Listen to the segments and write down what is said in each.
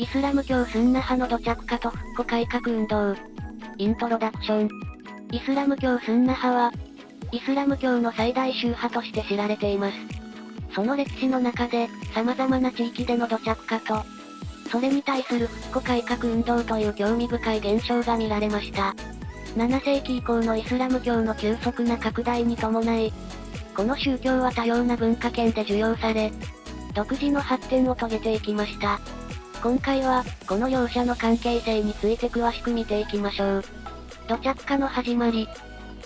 イスラム教スンナ派の土着化と復古改革運動。イントロダクション。イスラム教スンナ派は、イスラム教の最大宗派として知られています。その歴史の中で、様々な地域での土着化と、それに対する復古改革運動という興味深い現象が見られました。7世紀以降のイスラム教の急速な拡大に伴い、この宗教は多様な文化圏で受容され、独自の発展を遂げていきました。今回は、この両者の関係性について詳しく見ていきましょう。土着化の始まり。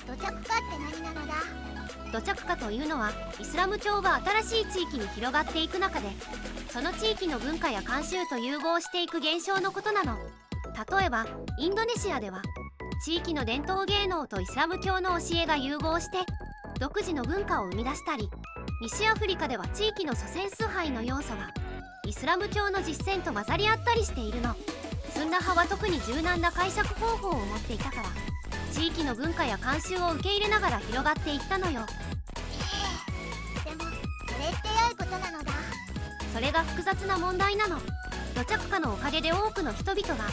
土着化って何なのだ？土着化というのは、イスラム教が新しい地域に広がっていく中で、その地域の文化や慣習と融合していく現象のことなの。例えば、インドネシアでは、地域の伝統芸能とイスラム教の教えが融合して、独自の文化を生み出したり、西アフリカでは地域の祖先崇拝の要素が、イスラム教の実践と混ざり合ったりしているの。スンナ派は特に柔軟な解釈方法を持っていたから、地域の文化や慣習を受け入れながら広がっていったのよ。でも、それって良いことなのだ。それが複雑な問題なの。土着化のおかげで多くの人々が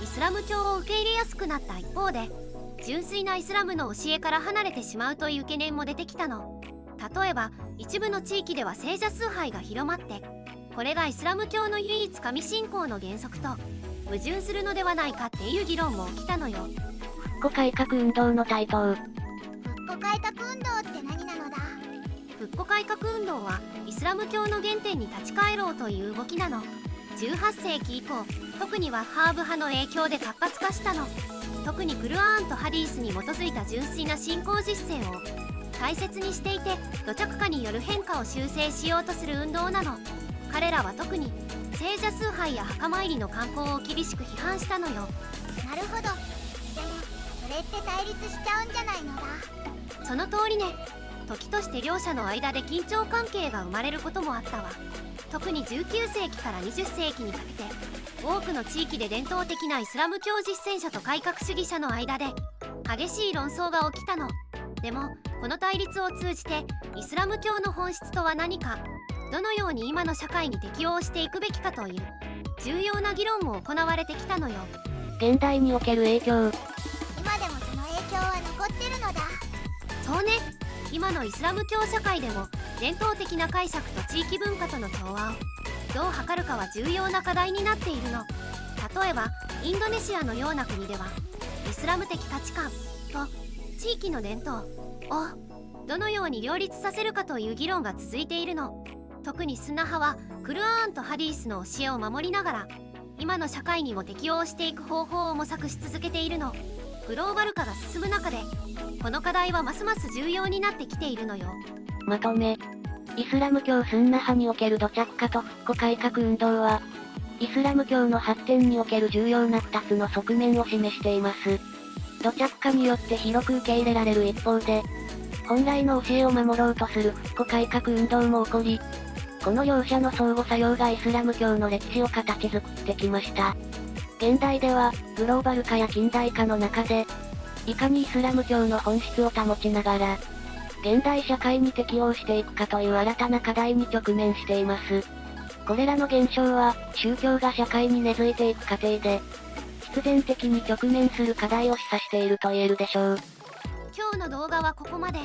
イスラム教を受け入れやすくなった一方で、純粋なイスラムの教えから離れてしまうという懸念も出てきたの。例えば、一部の地域では聖者崇拝が広まって、これがイスラム教の唯一神信仰の原則と矛盾するのではないかっていう議論も起きたのよ。復古改革運動の台頭。復古改革運動って何なのだ？復古改革運動はイスラム教の原点に立ち返ろうという動きなの。18世紀以降、特にワッハーブ派の影響で活発化したの。特にクルアーンとハディースに基づいた純粋な信仰実践を大切にしていて、土着化による変化を修正しようとする運動なの。彼らは特に聖者崇拝や墓参りの慣行を厳しく批判したのよ。なるほど。でも、それって対立しちゃうんじゃないのだ？その通りね。時として両者の間で緊張関係が生まれることもあったわ。特に19世紀から20世紀にかけて、多くの地域で伝統的なイスラム教実践者と改革主義者の間で激しい論争が起きたの。でも、この対立を通じてイスラム教の本質とは何か、どのように今の社会に適応していくべきかという重要な議論も行われてきたのよ。現代における影響。今でもその影響は残ってるのだ。そうね。今のイスラム教社会でも伝統的な解釈と地域文化との調和をどう図るかは重要な課題になっているの。例えば、インドネシアのような国では、イスラム的価値観と地域の伝統をどのように両立させるかという議論が続いているの。特にスンナ派はクルアーンとハディースの教えを守りながら、今の社会にも適応していく方法を模索し続けているの。グローバル化が進む中で、この課題はますます重要になってきているのよ。まとめ。イスラム教スンナ派における土着化と復古改革運動は、イスラム教の発展における重要な2つの側面を示しています。土着化によって広く受け入れられる一方で、本来の教えを守ろうとする復古改革運動も起こり、この両者の相互作用がイスラム教の歴史を形作ってきました。現代では、グローバル化や近代化の中で、いかにイスラム教の本質を保ちながら、現代社会に適応していくかという新たな課題に直面しています。これらの現象は、宗教が社会に根付いていく過程で、必然的に直面する課題を示唆していると言えるでしょう。今日の動画はここまで。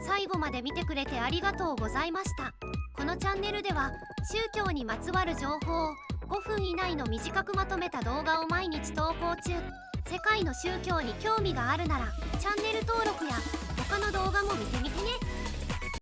最後まで見てくれてありがとうございました。このチャンネルでは、宗教にまつわる情報を5分以内の短くまとめた動画を毎日投稿中。世界の宗教に興味があるなら、チャンネル登録や